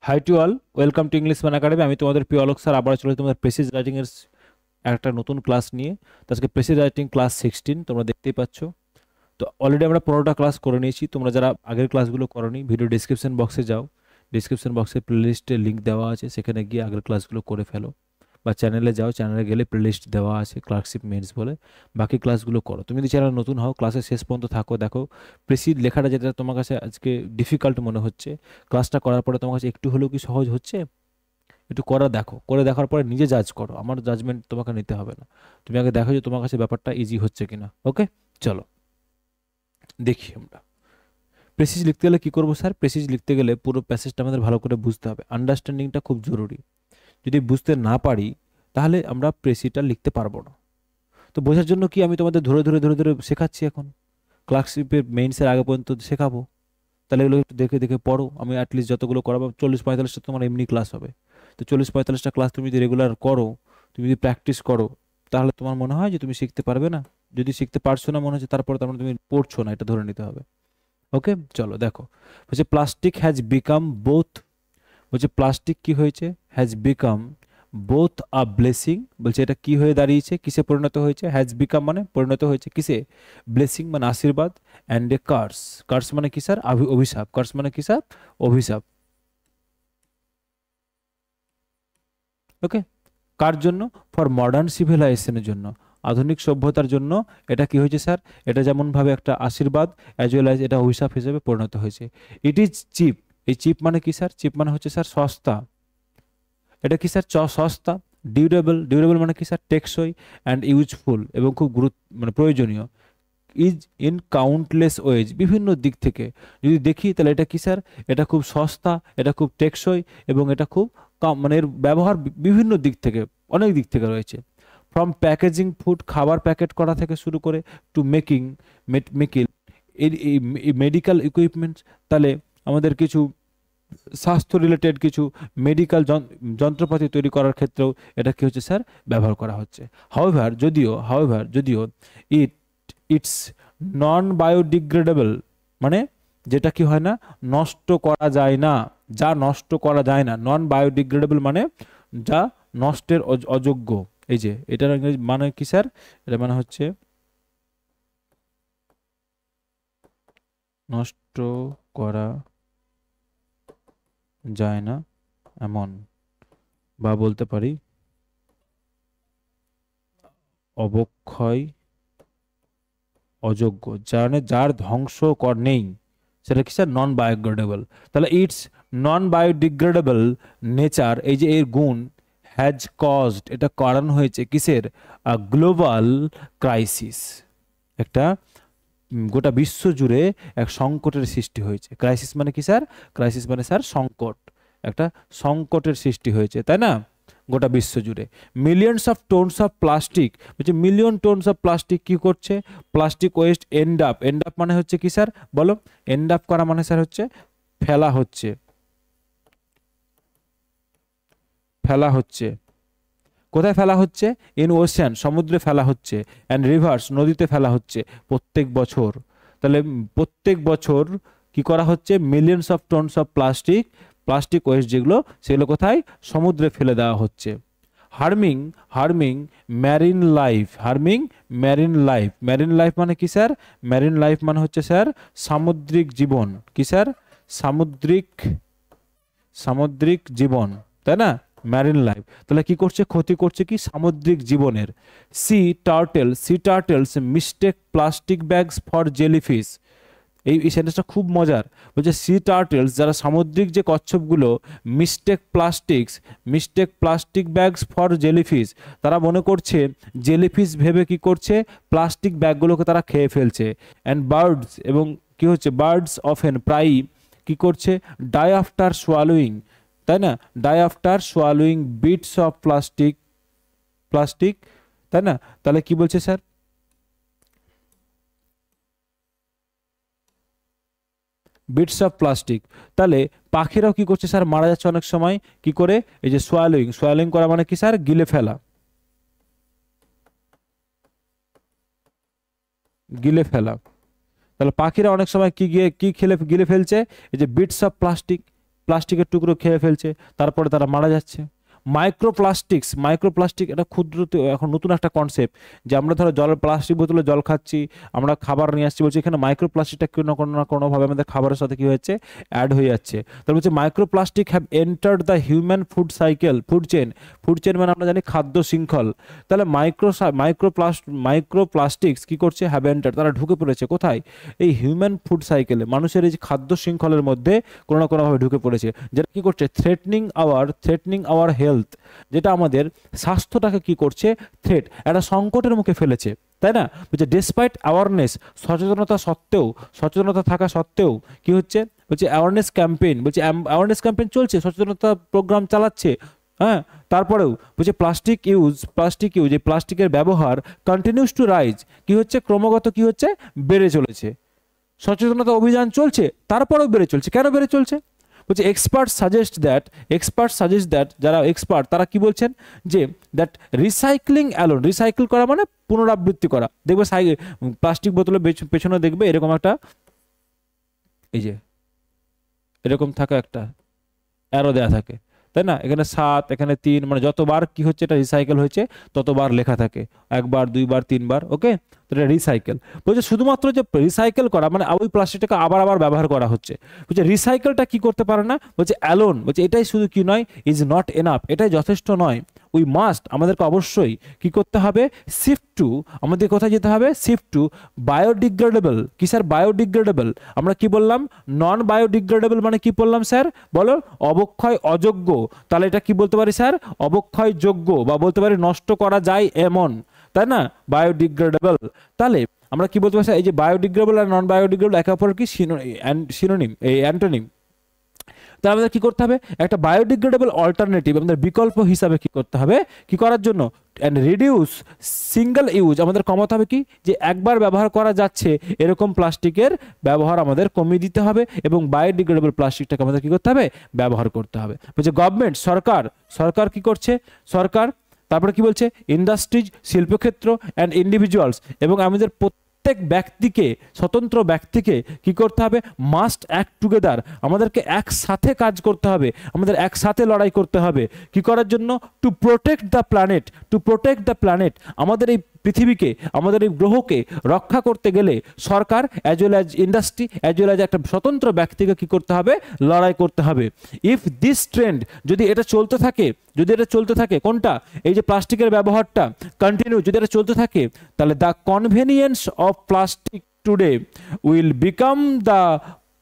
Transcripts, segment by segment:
High to all, welcome to English Man Academy. আমি তোমাদের প্রিয় অলোক স্যার আবার চলে তোমাদের প্রেসিজ রাইটিং এর একটা নতুন ক্লাস নিয়ে। তো আজকে প্রেসিজ রাইটিং ক্লাস 16 তোমরা দেখতেই পাচ্ছ। তো অলরেডি আমরা 15টা ক্লাস করে নিয়েছি। তোমরা যারা আগের ক্লাসগুলো করোনি, ভিডিও ডিসক্রিপশন বক্সে যাও, ডিসক্রিপশন বক্সে প্লেলিস্টে লিঙ্ক দেওয়া আছে, সেখানে গিয়ে আগের ক্লাসগুলো করে ফেলো। বা চ্যানেলে যাও, চ্যানেলে গেলে প্লেলিস্ট দেওয়া আছে ক্লার্কশিপ মেন্স বলে, বাকি ক্লাসগুলো করো। তুমি যদি চ্যানেল নতুন হও, ক্লাসের শেষ পর্যন্ত থাকো, দেখো প্রেসিড লেখাটা যেটা তোমার কাছে আজকে ডিফিকাল্ট মনে হচ্ছে, ক্লাসটা করার পরে তোমার কাছে একটু হলেও কি সহজ হচ্ছে? একটু করে দেখো, করে দেখার পরে নিজে জাজ করো, আমার জাজমেন্ট তোমাকে নিতে হবে না। তুমি আগে দেখো যে তোমার কাছে ব্যাপারটা ইজি হচ্ছে কিনা। ওকে, চলো দেখি আমরা প্রেসিজ লিখতে গেলে কি করবো স্যার। প্রেসিজ লিখতে গেলে পুরো প্যাসেজটা আমাদের ভালো করে বুঝতে হবে, আন্ডারস্ট্যান্ডিংটা খুব জরুরি। যদি বুঝতে না পারি তাহলে আমরা প্রেসিজটা লিখতে পারবো না। তো বোঝার জন্য কি আমি তোমাদের ধরে ধরে ধরে ধরে শেখাচ্ছি এখন, ক্লার্কশিপের মেইনসের আগে পর্যন্ত শেখাবো। তাহলে এগুলো একটু দেখে দেখে পড়ো। আমি অ্যাটলিস্ট যতগুলো করাবো 40-45টা তোমার এমনি ক্লাস হবে। তো 40-45টা ক্লাস তুমি যদি রেগুলার করো, তুমি যদি প্র্যাকটিস করো, তাহলে তোমার মনে হয় যে তুমি শিখতে পারবে না? যদি শিখতে পারছো না মনে হচ্ছে, তারপরে তার মানে তুমি পড়ছো না, এটা ধরে নিতে হবে। ওকে, চলো দেখো। বলছে প্লাস্টিক হ্যাজ বিকাম বোথ, বলছে প্লাস্টিক কি হয়েছে, has become both a blessing. বলছে এটা কি হয়ে দাঁড়িয়েছে, কিসে পরিণত হয়েছে? হ্যাজ বিকাম মানে পরিণত হয়েছে কিসে? ব্লেসিং মানে আশীর্বাদ, অ্যান্ড এ কার্স। কার্স মানে কি স্যার? অভিশাপ। কার্স মানে কি স্যার? অভিশাপ। ওকে, কার জন্য? ফর মডার্ন সিভিলাইজেশনের জন্য, আধুনিক সভ্যতার জন্য এটা কি হয়েছে স্যার? এটা যেমন ভাবে একটা আশীর্বাদ, অ্যাজ ওয়েল অ্যাজ এটা অভিশাপ হিসেবে পরিণত হয়েছে। ইট ইজ চিপ। এই চিপ মানে কি স্যার? চিপ মানে হচ্ছে স্যার সস্তা। এটা কি স্যার? সস্তা। ডিউরেবল, ডিউরেবল মানে কি স্যার? টেকসই। অ্যান্ড ইউজফুল, এবং খুব মানে প্রয়োজনীয়। ইজ ইন কাউন্টলেস ওয়েজ, বিভিন্ন দিক থেকে যদি দেখি তাহলে এটা কি স্যার? এটা খুব সস্তা, এটা খুব টেকসই, এবং এটা খুব মানে এর ব্যবহার বিভিন্ন দিক থেকে, অনেক দিক থেকে রয়েছে। ফ্রম প্যাকেজিং ফুড, খাবার প্যাকেট করা থেকে শুরু করে, টু মেকিং মেকিল মেডিকেল ইকুইপমেন্টস। তাহলে আমাদের কিছু স্বাস্থ্য রিলেটেড কিছু মেডিকেল যন্ত্রপাতি তৈরি করার ক্ষেত্রেও এটা কি হচ্ছে স্যার? ব্যবহার করা হচ্ছে। হাউএভার যদিও ইট ইটস নন বায়োডিগ্রেডেবল, মানে যেটা কি হয় না, নষ্ট করা যায় না, যা নষ্ট করা যায় না। নন বায়োডিগ্রেডেবল মানে যা নষ্টের অযোগ্য। এই যে এটার ইংরেজি মানে কি স্যার? এটা মানে হচ্ছে নষ্ট করা যায় না এমন, বা বলতে পারি অবক্ষয় অযোগ্য, যার ধ্বংস কর নেই, সেটা কি স্যার? Non biodegradable. তাহলে ইটস নন বায়োডিগ্রেডেবল নেচার, এই যে এর গুণ, হ্যাজ কজড, এটা কারণ হয়েছে কিসের? Global crisis. একটা গোটা বিশ্ব জুড়ে এক সংকটের সৃষ্টি হয়েছে। ক্রাইসিস মানে কি স্যার? ক্রাইসিস মানে স্যার সংকট। একটা সংকটের সৃষ্টি হয়েছে, তাই না? গোটা বিশ্ব জুড়ে millions of tones of plastic, বলছে মিলিয়ন টোনস অফ প্লাস্টিক কি করছে? প্লাস্টিক ওয়েস্ট এন্ড আপ মানে হচ্ছে কি স্যার? বলো। এন্ড আপ করা মানে স্যার হচ্ছে ফেলা হচ্ছে, ফেলা হচ্ছে। কোথায় ফেলা হচ্ছে? ইন ওশান, সমুদ্রে ফেলা হচ্ছে। অ্যান্ড রিভার্স, নদীতে ফেলা হচ্ছে প্রত্যেক বছর। তাহলে প্রত্যেক বছর কি করা হচ্ছে? Millions of tons of plastic, plastic waste যেগুলো, সেগুলো কোথায়? সমুদ্রে ফেলে দেওয়া হচ্ছে। Harming harming marine life, harming marine life. Marine life মানে কি স্যার? ম্যারিন লাইফ মানে হচ্ছে স্যার সামুদ্রিক জীবন। কি স্যার? সামুদ্রিক, সামুদ্রিক জীবন, তাই না? Marine life. তাহলে কি করছে? ক্ষতি করছে কি? সামুদ্রিক জীবনের। Sea turtles mistake plastic bags for jellyfish. এই সেন্টেন্সটা খুব মজার। বলছে সি টার্টেলস, যারা সামুদ্রিক যে কচ্ছপগুলো, mistake plastic bags for jellyfish, তারা মনে করছে জেলিফিশ ভেবে কি করছে? প্লাস্টিক ব্যাগগুলোকে তারা খেয়ে ফেলছে। অ্যান্ড বার্ডস, এবং কি হচ্ছে? বার্ডস অফেন, প্রায়ই কি করছে? ডাই আফটার সোয়ালোয়িং, তাই না? Die after swallowing bits of plastic, plastic, তাই না? তাহলে কি বলছে স্যার? Bits of plastic. তাহলে পাখিরাও কি করছে স্যার? মারা যাচ্ছে অনেক সময়। কি করে? এই যে সোয়ালোয়িং, সোয়ালোয়িং করা মানে কি স্যার? গিলে ফেলা, গিলে ফেলা। তাহলে পাখিরা অনেক সময় কি গিলে ফেলছে? এই যে বিটস অফ প্লাস্টিক, প্লাস্টিকের টুকরো খেয়ে ফেলছে, তারপরে তারা মারা যাচ্ছে। মাইক্রোপ্লাস্টিক এটা ক্ষুদ্র, এখন নতুন একটা কনসেপ্ট যে আমরা ধরো প্লাস্টিক বোতলে জল খাচ্ছি, আমরা খাবার নিয়ে আসছি, বলছি এখানে মাইক্রোপ্লাস্টিকটা কোনো না কোনোভাবে আমাদের খাবারের সাথে কি হচ্ছে, অ্যাড হয়ে যাচ্ছে। তাহলে বলছে microplastic have entered the human food chain মানে আমরা জানি খাদ্য শৃঙ্খল। তাহলে মাইক্রোপ্লাস্টিক্স কি করছে, হ্যাভ এন্টার্ড, তারা ঢুকে পড়েছে কোথায়, এই হিউম্যান ফুড সাইকেলে, মানুষের এই যে খাদ্য শৃঙ্খলের মধ্যে কোনো না কোনোভাবে ঢুকে পড়েছে, যেটা কি করছে, থ্রেটনিং আওয়ার হেলথ, যেটা আমাদের স্বাস্থ্যটাকে কি করছে, একটা সংকটের মুখে ফেলেছে, তাই না? বলছে ডিসপাইট অ্যাওয়ারনেস, সচেতনতা থাকা সত্ত্বেও কি হচ্ছে, বলছে অ্যাওয়ারনেস ক্যাম্পেইন, বলছে অ্যাওয়ারনেস ক্যাম্পেইন চলছে, সচেতনতা প্রোগ্রাম চালাচ্ছে, হ্যাঁ, তারপরেও বলছে প্লাস্টিক ইউজ, এই প্লাস্টিকের ব্যবহার কন্টিনিউস টু রাইজ, কি হচ্ছে, ক্রমাগত কি হচ্ছে, বেড়ে চলেছে। সচেতনতা অভিযান চলছে, তারপরেও বেড়ে চলছে। কেন বেড়ে চলছে? বলছে এক্সপার্ট সাজেস্ট দ্যাট, যারা এক্সপার্ট তারা কি বলছেন, যে দ্যাট রিসাইকেল করা মানে পুনরাবৃত্তি করা। দেখবে প্লাস্টিক বোতলের পেছনে দেখবে এরকম একটা, এই যে এরকম থাকা একটা অ্যারো দেয়া থাকে, তাই না? এখানে 7, এখানে 3, মানে যতবার কি হচ্ছে এটা রিসাইকেল হয়েছে ততবার লেখা থাকে, 1 বার 2 বার 3 বার, ওকে? তো এটা রিসাইকেল। বলছে শুধুমাত্র যে রিসাইকেল করা মানে ওই প্লাস্টিকটাকে আবার ব্যবহার করা হচ্ছে। বলছে রিসাইকেলটা কি করতে পারে না, বলছে অ্যালোন, বলছে এটাই শুধু কি নয়, ইজ নট এনাফ, এটাই যথেষ্ট নয়। উই মাস্ট, আমাদেরকে অবশ্যই কি করতে হবে, আমাদের কোথায় যেতে হবে, শিফট টু বায়োডিগ্রেডেবল। কি স্যার, বায়োডিগ্রেডেবল। আমরা কি বললাম, নন বায়োডিগ্রেডেবল মানে কি বললাম স্যার, বলো, অবক্ষয় অযোগ্য। তাহলে এটা কি বলতে পারি স্যার, অবক্ষয়যোগ্য, বা বলতে পারি নষ্ট করা যায় এমন, তাই না? বায়োডিগ্রেডেবল। তাহলে আমরা কি বলতে পারি, এই যে বায়োডিগ্রেডেবল আর নন বায়োডিগ্রেডেবল একে অপরের কি সিনোনিম, এই অ্যান্টোনিম। তাহলে আমাদের কি করতে হবে, একটা বায়োডিগ্রেডেবল অল্টারনেটিভ আমাদের বিকল্প হিসাবে কি করতে হবে, কি করার জন্য, অ্যান্ড রিডিউস সিঙ্গেল ইউজ, আমাদের কমাতে হবে কি, যে একবার ব্যবহার করা যাচ্ছে এরকম প্লাস্টিকের ব্যবহার আমাদের কমিয়ে দিতে হবে, এবং বায়োডিগ্রেডেবল প্লাস্টিকটাকে আমাদের কি করতে হবে, ব্যবহার করতে হবে। বলছে গভর্নমেন্ট, সরকার কি করছে, সরকার, তারপরে কি বলছে, ইন্ডাস্ট্রিজ, শিল্পক্ষেত্র, অ্যান্ড ইন্ডিভিজুয়ালস, এবং আমাদের প্রত্যেক ব্যক্তিকে, স্বতন্ত্র ব্যক্তিকে কি করতে হবে, মাস্ট অ্যাক্ট টুগেদার, আমাদেরকে একসাথে কাজ করতে হবে, আমাদের একসাথে লড়াই করতে হবে। কি করার জন্য, টু প্রোটেক্ট দ্য প্ল্যানেট, আমাদের এই পৃথিবীকে, আমাদের এই গ্রহকে রক্ষা করতে গেলে সরকার as well as industry as well as একটা স্বতন্ত্র ব্যক্তিকে কি করতে হবে, লড়াই করতে হবে। ইফ দিস ট্রেন্ড, যদি এটা চলতে থাকে কোনটা, এই যে প্লাস্টিকের ব্যবহারটা কন্টিনিউ যদি এটা চলতে থাকে, তাহলে the convenience of plastic today will become the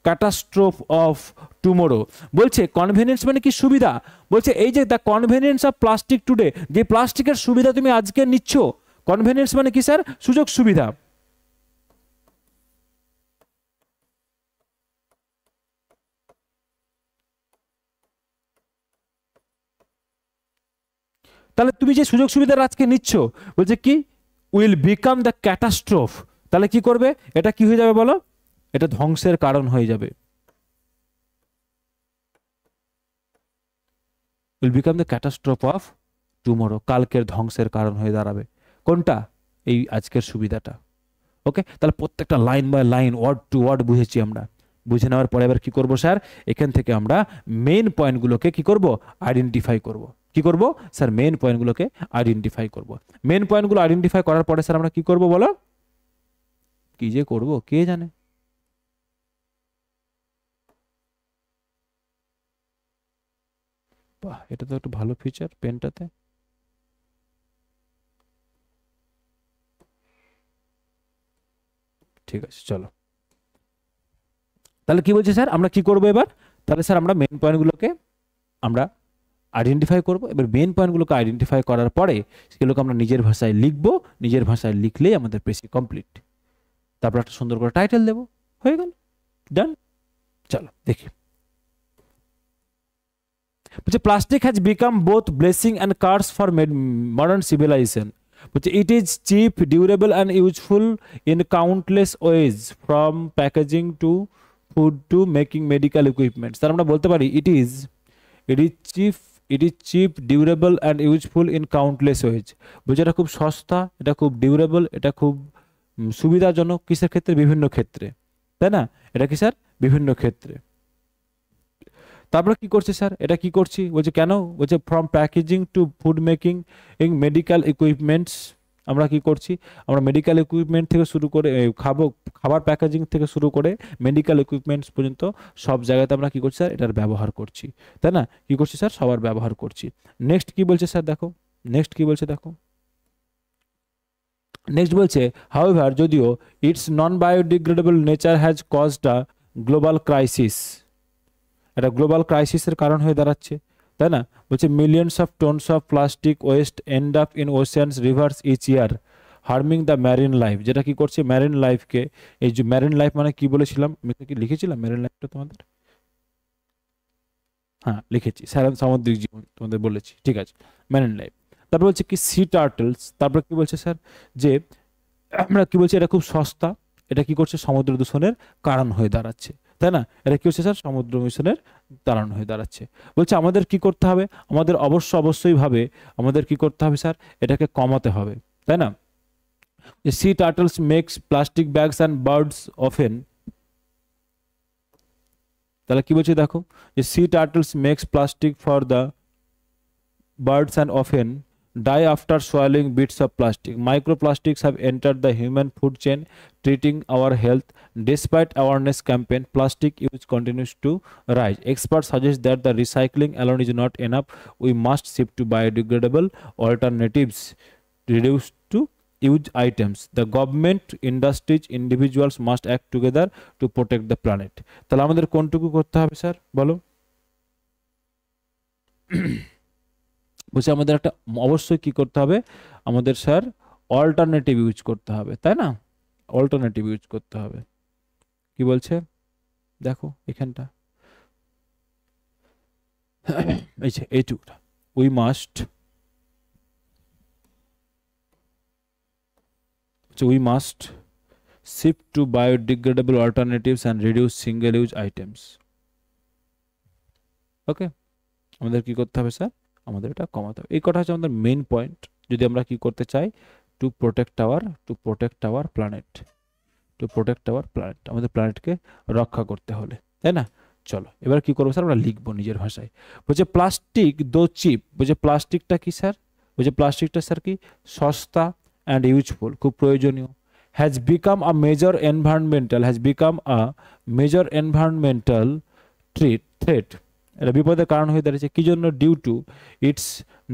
catastrophe of tomorrow. বলছে কনভেনিয়েন্স মানে কি, সুবিধা। বলছে এই যে the convenience of plastic today, যে প্লাস্টিকের সুবিধা তুমি আজকে নিচ্ছ, কনভেনিয়েন্স মানে কি স্যার, সুযোগ সুবিধা। তাহলে তুমি যে সুযোগ সুবিধা আজকে নিচ্ছ, বলছে কি, উইল বিকাম দ্য ক্যাটাস্ট্রোফ, তাহলে কি করবে, এটা কি হয়ে যাবে বলো, এটা ধ্বংসের কারণ হয়ে যাবে। Will become the catastrophe of tomorrow, কালকের ধ্বংসের কারণ হয়ে দাঁড়াবে। কোনটা, এই আজকের সুবিধাটা। ওকে, তাহলে প্রত্যেকটা line by line, word to word বুঝেছি আমরা। বুঝে নেওয়ার পরে এবার কি করব স্যার, এখান থেকে আমরা মেইন পয়েন্টগুলোকে কি করব, আইডেন্টিফাই করব। কি করব স্যার, মেইন পয়েন্টগুলোকে আইডেন্টিফাই করব। মেইন পয়েন্টগুলো আইডেন্টিফাই করার পরে স্যার আমরা কি করব বলো, কি যে করব কে জানে। বাহ, এটা তো একটু ভালো ফিচার পেনটাতে। ঠিক আছে, চলো তাহলে কি বলছে স্যার, আমরা কি করব এবার, তাহলে স্যার আমরা মেইন পয়েন্টগুলোকে আমরা আইডেন্টিফাই করব। এবার মেইন পয়েন্টগুলোকে আইডেন্টিফাই করার পরে সেগুলোকে আমরা নিজের ভাষায় লিখবো, নিজের ভাষায় লিখলেই আমাদের পেসি কমপ্লিট। তারপর একটা সুন্দর করে টাইটেল দেবো, হয়ে গেল, ডান। চলো দেখি, বলছে plastic has become both blessing and curse for modern civilisation. বলছে it is cheap, durable and useful in countless ways, from packaging to food to making medical equipments. তার আমরা বলতে পারি it is cheap, durable and useful in countless ways. বলছে এটা খুব সস্তা, এটা খুব ডিউরেবল, এটা খুব সুবিধাজনক, কিসের ক্ষেত্রে, বিভিন্ন ক্ষেত্রে, তাই না? এটা কি স্যার, বিভিন্ন ক্ষেত্রে। তারপরে কি করছে স্যার, এটা কি করছি বলছে, কেন বলছে from packaging to food making in medical equipments, আমরা কি করছি, আমরা মেডিকেল ইকুইপমেন্ট থেকে শুরু করে খাবার প্যাকেজিং থেকে শুরু করে মেডিকেল ইকুইপমেন্টস পর্যন্ত সব জায়গাতে আমরা কি করছি স্যার, এটার ব্যবহার করছি, তাই না, কি করছি স্যার, সবার ব্যবহার করছি। নেক্সট কি বলছে স্যার দেখো, নেক্সট কি বলছে দেখো, নেক্সট বলছে হাউএভার যদিও its non biodegradable nature has caused a global crisis, এটা গ্লোবাল ক্রাইসিসের কারণ হয়ে দাঁড়াচ্ছে, তাই না, বলছে millions of tons of plastic waste end up in oceans rivers each year harming the marine life, যেটা কি করছে ম্যারিন লাইফকে, এই যে ম্যারিন লাইফ মানে কি বলেছিলাম, আমি কি লিখেছিলাম ম্যারিন লাইফটা তোমাদের, হ্যাঁ লিখেছি, সামুদ্রিক জীবন তোমাদের বলেছি, ঠিক আছে, ম্যারিন লাইফ। তারপর বলছে কি সি টার্টলস, তারপর কি বলছে স্যার, যে আমরা কি বলছি এটা খুব সস্তা, এটা কি করছে সমুদ্র দূষণের কারণ হয়ে দাঁড়াচ্ছে, তাই না, এটা কি হচ্ছে স্যার সমুদ্র দূষণের কারণ হয়ে দাঁড়াচ্ছে। বলছে আমাদের কি করতে হবে, আমাদের অবশ্যই ভাবে আমাদের কি করতে হবে স্যার, এটাকে কমাতে হবে, তাই না। Sea turtles makes plastic bags and birds often, তাহলে কি বলছে দেখো, যে sea turtles makes plastic for the birds and often die after swallowing bits of plastic. Microplastics have entered the human food chain, treating our health. Despite awareness campaign, plastic use continues to rise. Experts suggest that the recycling alone is not enough. We must shift to biodegradable alternatives, reduce to used items. The government, industries, individuals must act together to protect the planet. তাহলে আমাদের কোনটুকু করতে হবে sir বলো? বলছে আমাদের একটা অবশ্যই কি করতে হবে, আমাদের স্যার অল্টারনেটিভ ইউজ করতে হবে, তাই না, অল্টারনেটিভ ইউজ করতে হবে। কি বলছে দেখো এখানটা, এই যে এইটুকুটা, we must shift to biodegradable alternatives and reduce single use items. Okay, আমাদের কি করতে হবে স্যার, আমাদের এটা কমাতে হবে। এই কথা হচ্ছে আমাদের মেইন পয়েন্ট, যদি আমরা কি করতে চাই, টু প্রোটেক্ট আওয়ার প্ল্যানেট, আমাদের প্ল্যানেটকে রক্ষা করতে হলে, তাই না। চলো এবার কি করবো স্যার, আমরা লিখবো নিজের ভাষায়। বলছে প্লাস্টিক দো চিপ, বলছে প্লাস্টিকটা কি স্যার, বলছে প্লাস্টিকটা স্যার কি সস্তা অ্যান্ড ইউজফুল, খুব প্রয়োজনীয়, has become a major environmental threat, এটা বিপদের কারণ হয়ে দাঁড়িয়েছে, কি জন্য, due to its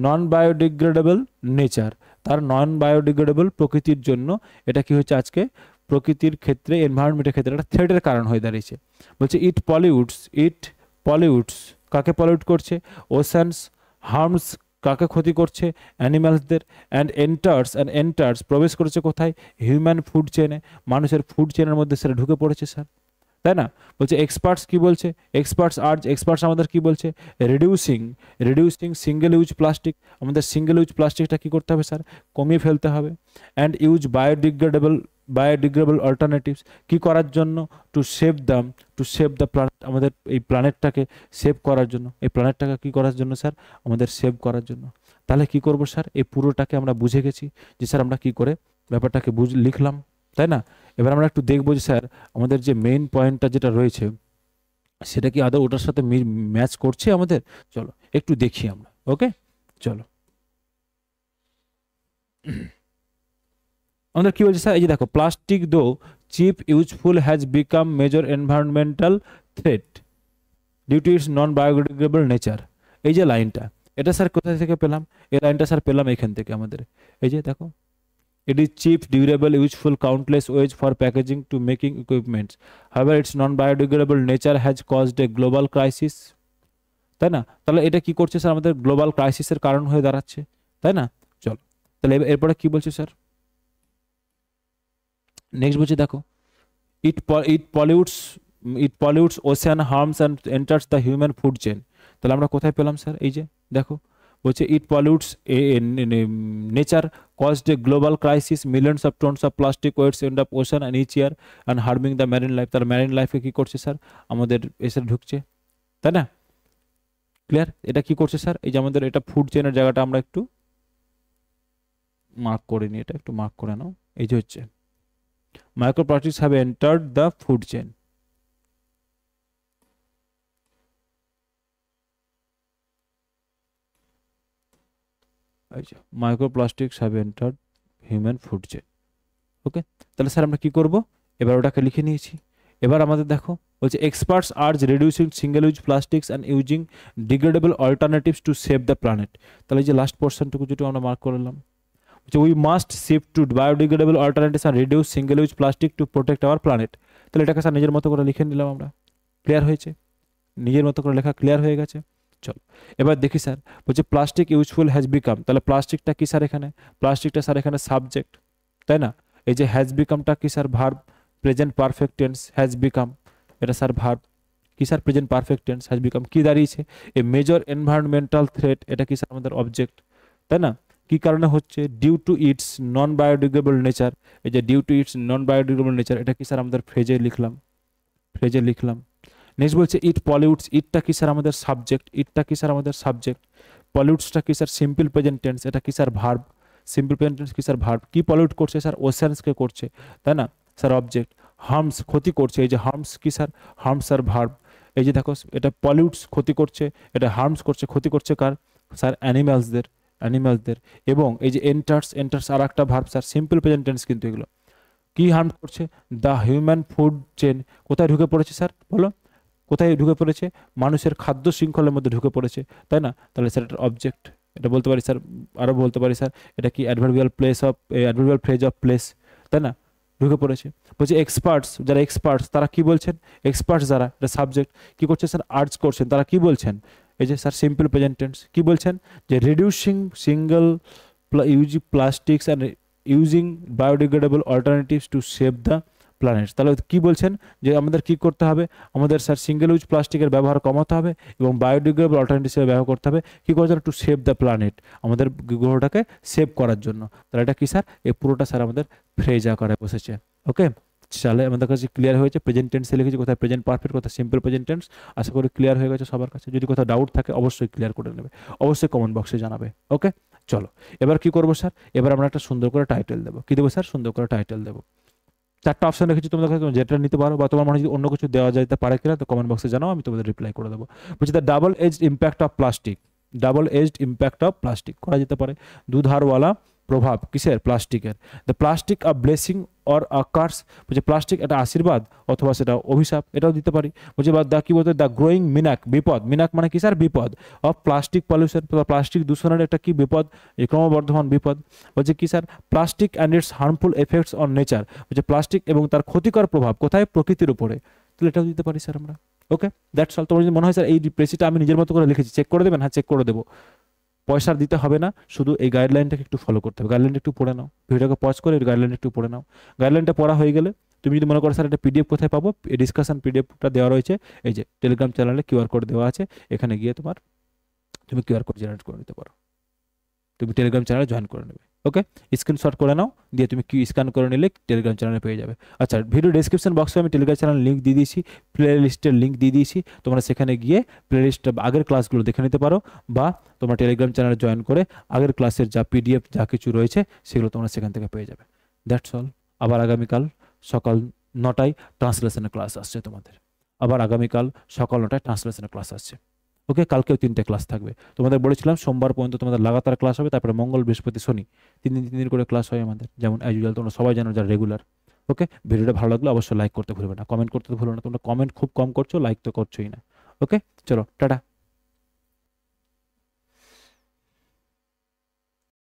non biodegradable nature, তার নন বায়োডিগ্রেডেবল প্রকৃতির জন্য এটা কি হচ্ছে আজকে প্রকৃতির ক্ষেত্রে, এনভায়রনমেন্টের ক্ষেত্রে একটা থ্রেটের কারণ হয়ে দাঁড়িয়েছে। বলছে ইট পলিউটস, কাকে পলিউট করছে, ওশানস, হার্মস, কাকে ক্ষতি করছে, অ্যানিমালসদের, অ্যান্ড এন্টার্স প্রবেশ করেছে কোথায়, হিউম্যান ফুড চেনে, মানুষের ফুড চেনের মধ্যে সেটা ঢুকে পড়েছে স্যার, তাই না। বলছে এক্সপার্টস কি বলছে, এক্সপার্টস আমাদের কি বলছে, রিডিউসিং সিঙ্গেল ইউজ প্লাস্টিক, আমাদের সিঙ্গেল ইউজ প্লাস্টিকটা কি করতে হবে স্যার, কমিয়ে ফেলতে হবে, অ্যান্ড ইউজ বায়োডিগ্রেডেবল অল্টারনেটিভস, কি করার জন্য, টু সেভ দ্য প্ল্যানেট, আমাদের এই প্ল্যানেটটাকে সেভ করার জন্য, এই প্ল্যানেটটাকে কি করার জন্য স্যার, আমাদের সেভ করার জন্য। তাহলে কি করব স্যার, এই পুরোটাকে আমরা বুঝে গেছি যে স্যার আমরা কি করে ব্যাপারটাকে লিখলাম, তাই না। এবার আমরা একটু দেখবো যে স্যার আমাদের যে মেইন পয়েন্টটা যেটা রয়েছে সেটা কি আদৌ ওটার সাথে ম্যাচ করছে আমাদের, চলো একটু দেখি আমরা। ওকে চলো, আমাদের কি বলছে স্যার, এই যে দেখো, plastic though cheap useful has become major environmental threat due to its non biodegradable nature, এই যে লাইনটা, এটা স্যার কোথা থেকে পেলাম, এই লাইনটা স্যার পেলাম এখান থেকে আমাদের, এই যে দেখো, it is cheap, durable, useful, countless ways for packaging to making equipments. However, its non-biodegradable nature has caused a global crisis. তাই না, তাহলে এটা কি করছে স্যার, আমাদের গ্লোবাল ক্রাইসিসের কারণ হয়ে দাঁড়াচ্ছে, তাই না। চলো তাহলে এরপরে কি বলছে স্যার, নেক্সট বলছে দেখো, it pollutes ocean, harms and enters the human food chain. তাহলে আমরা কোথায় পেলাম স্যার, এই যে দেখো, বলছে ইট পলিউটস nature caused a global crisis, millions of tons of plastic waste end up ocean and each year and harming the marine life. তার marine life কি করছে স্যার, আমাদের এসে ঢুকছে, তাই না। ক্লিয়ার, এটা কি করছে স্যার, এই যে আমাদের এটা ফুড চেনের জায়গাটা আমরা একটু মার্ক করে নিই, এটা একটু মার্ক করে নাও, এই যে হচ্ছে microplastics have entered the food chain. এই যে microplastics have entered human food chain. Okay, তাহলে স্যার আমরা কি করব, এবার ওটাকে লিখে নিয়েছি। এবার আমাদের দেখো বলছে experts urge reducing single use plastics and using degradable alternatives to save the planet. তাহলে এই যে লাস্ট পোর্শনটুকু যেটা আমরা মার্ক করলাম, we must shift to biodegradable alternatives and reduce single use plastic to protect our planet. তাহলে এটাকে sir নিজের মতো করে লিখে নিলাম আমরা। ক্লিয়ার হয়েছে? নিজের মতো করে লেখা ক্লিয়ার হয়ে গেছে। চলো এবার দেখি স্যার বলছে প্লাস্টিক ইউজফুল হ্যাজ বিকাম। তাহলে প্লাস্টিকটা কি স্যার এখানে, প্লাস্টিকটা স্যার এখানে সাবজেক্ট, তাই না? এই যে হ্যাজ বিকামটা কি sir verb, present perfect tense has become, এটা স্যার ভার্ব কি sir present perfect tense has become কি দাঁড়িয়েছে, এ মেজর এনভায়রনমেন্টাল থ্রেট, এটা কি স্যার আমাদের অবজেক্ট, তাই না? কি কারণে হচ্ছে, due to its non biodegradable nature. এই যে due to its non biodegradable nature, এটা কি স্যার আমাদের ফ্রেজে লিখলাম, ফ্রেজে লিখলাম। নেক্সট বলছে ইট পলিউটস, ইটটা কি স্যার আমাদের সাবজেক্ট, ইটটা কি স্যার আমাদের সাবজেক্ট, পলিউটসটা কি স্যার সিম্পল প্রেজেন্ট টেন্স, এটা কি sir verb, simple present tense কি স্যার ভার্ব। কি পলিউট করছে স্যার, ওশেনসকে করছে, তাই না? Sir object. হার্মস ক্ষতি করছে, এই যে হার্মস কি স্যার, হার্মস স্যার ভার্ব। এই যে দেখো এটা পলিউটস ক্ষতি করছে, এটা হার্মস করছে, ক্ষতি করছে কার, স্যার অ্যানিম্যালসদের, অ্যানিম্যালসদের। এবং এই যে এন্টার্স, এন্টার্স আর একটা verb sir simple present tense কিন্তু এগুলো। কি হার্ম করছে, দ্য হিউম্যান ফুড চেন, কোথায় ঢুকে পড়েছে স্যার বলো, কোথায় ঢুকে পড়েছে, মানুষের খাদ্য শৃঙ্খলের মধ্যে ঢুকে পড়েছে, তাই না? তাহলে স্যার এটা অবজেক্ট। এটা বলতে পারি স্যার, আরও বলতে পারি স্যার এটা কি adverbial place of, adverbial phrase of place, তাই না? ঢুকে পড়েছে। বলছে এক্সপার্টস, যারা এক্সপার্টস তারা কি বলছেন, এক্সপার্টস যারা, এটা সাবজেক্ট কি করছে স্যার, আর্টস করছেন, তারা কি বলছেন, এই যে স্যার সিম্পল প্রেজেন্ট টেন্স কি বলছেন, যে reducing single use plastics and using biodegradable alternatives to save the planet. তাহলে কি বলছেন, যে আমাদের কি করতে হবে, আমাদের স্যার সিঙ্গেল ইউজ প্লাস্টিকের ব্যবহার কমাতে হবে এবং বায়োডিগ্রেডেবল অল্টারনেটিভসের ব্যবহার করতে হবে, কি করতে হবে, টু সেভ দ্য প্ল্যানেট, আমাদের গ্রহটাকে সেভ করার জন্য। তাহলে এটা কি স্যার, এই পুরোটা স্যার আমাদের ফ্রেজ আকারে বসেছে। ওকে, তাহলে আমাদের কাছে ক্লিয়ার হয়েছে, প্রেজেন্ট টেন্সে লিখেছি, কোথায় প্রেজেন্ট পারফেক্ট, কোথায় সিম্পল প্রেজেন্ট টেন্স। আশা করি ক্লিয়ার হয়ে গেছে সবার কাছে। যদি কোথাও ডাউট থাকে অবশ্যই ক্লিয়ার করে নেবে, অবশ্যই কমেন্ট বক্সে জানাবে। ওকে চলো এবার কি করবো স্যার, এবার আমরা একটা সুন্দর করে টাইটেল দেবো। কি দেবো স্যার, সুন্দর করে টাইটেল দেবো। চারটা অপশন রেখেছি তোমাদের কাছে, তোমরা যেটা নিতে পারো, বা তোমার মনে হয় যদি অন্য কিছু দেওয়া যেতে পারে কিনা তো কমেন্ট বক্সে জানাও, আমি তোমাদের রিপ্লাই করে দেবো। বলছি the double edged impact of plastic, double edged impact of plastic করা যেতে পারে, দুধারওয়ালা প্রভাব কিসের, প্লাস্টিকের। The plastic a blessing or a curse, বলছে প্লাস্টিক একটা আশীর্বাদ অথবা সেটা অভিশাপ, এটাও দিতে পারি। বলছে বা দ্য কি বলতে, দ্য গ্রোয়িং মিনাক, বিপদ, মিনাক মানে কি স্যার, বিপদ, অফ প্লাস্টিক পলিউশন, প্লাস্টিক দূষণের একটা কি বিপদ, এই ক্রমবর্ধমান বিপদ। বলছে কি sir, plastic and it's harmful effects on nature, বলছে প্লাস্টিক এবং তার ক্ষতিকর প্রভাব কোথায়, প্রকৃতির উপরে। তাহলে এটাও দিতে পারি স্যার আমরা। Okay that's all. তোমার যদি মনে হয় স্যার এই প্রেসিটা আমি নিজের মতো করে লিখেছি, চেক করে দেবেন, হ্যাঁ চেক করে দেবো, পয়সা দিতে হবে না, শুধু এই গাইডলাইনটাকে একটু ফলো করতে হবে। গাইডলাইনটা একটু পড়ে নাও, ভিডিওটাকে পজ করে গাইডলাইনটা একটু পড়ে নাও। গাইডলাইনটা পড়া হয়ে গেলে তুমি যদি মনে করো স্যার একটা পিডিএফ কোথায় পাবো, এই ডিসকাশন পিডিএফটা দেওয়া রয়েছে, এই যে টেলিগ্রাম চ্যানেলে কিউআর কোড দেওয়া আছে, এখানে গিয়ে তুমি কিউআর কোড জেনারেট করে নিতে পারো, তুমি টেলিগ্রাম চ্যানেলে জয়েন করে নেবে। ওকে স্ক্রিনশট করে নাও, দিয়ে তুমি কি স্ক্যান করে নিলে টেলিগ্রাম চ্যানেলে পেয়ে যাবে। আচ্ছা ভিডিও ডেসক্রিপশন বক্সে আমি টেলিগ্রাম চ্যানেল লিঙ্ক দিয়ে দিয়েছি, প্লে লিস্টের লিঙ্ক দিয়ে দিয়েছি, তোমরা সেখানে গিয়ে প্লে লিস্টটা আগের ক্লাসগুলো দেখে নিতে পারো, বা তোমরা টেলিগ্রাম চ্যানেলে জয়েন করে আগের ক্লাসের যা পিডিএফ যা কিছু রয়েছে সেগুলো তোমরা সেখান থেকে পেয়ে যাবে। That's all. আবার আগামীকাল সকাল 9টায় ট্রান্সলেশনের ক্লাস আসছে তোমাদের, আবার আগামীকাল সকাল 9টায় ট্রান্সলেশনের ক্লাস আসছে। ওকে কালকেও 3টে ক্লাস থাকবে, তোমাদের বলেছিলাম সোমবার পর্যন্ত তোমাদের লাগাতার ক্লাস হবে, তারপরে মঙ্গল বৃহস্পতি শনি 3 দিন করে ক্লাস হয় আমাদের, যেমন অ্যাজ ইউজুয়াল তোমরা সবাই জানো যারা রেগুলার। ওকে ভিডিওটা ভালো লাগলে অবশ্যই লাইক করতে ভুলবে না, কমেন্ট করতে ভুলবে না, তোমরা কমেন্ট খুব কম করছো, লাইক তো করছোই না। ওকে চলো টাটা।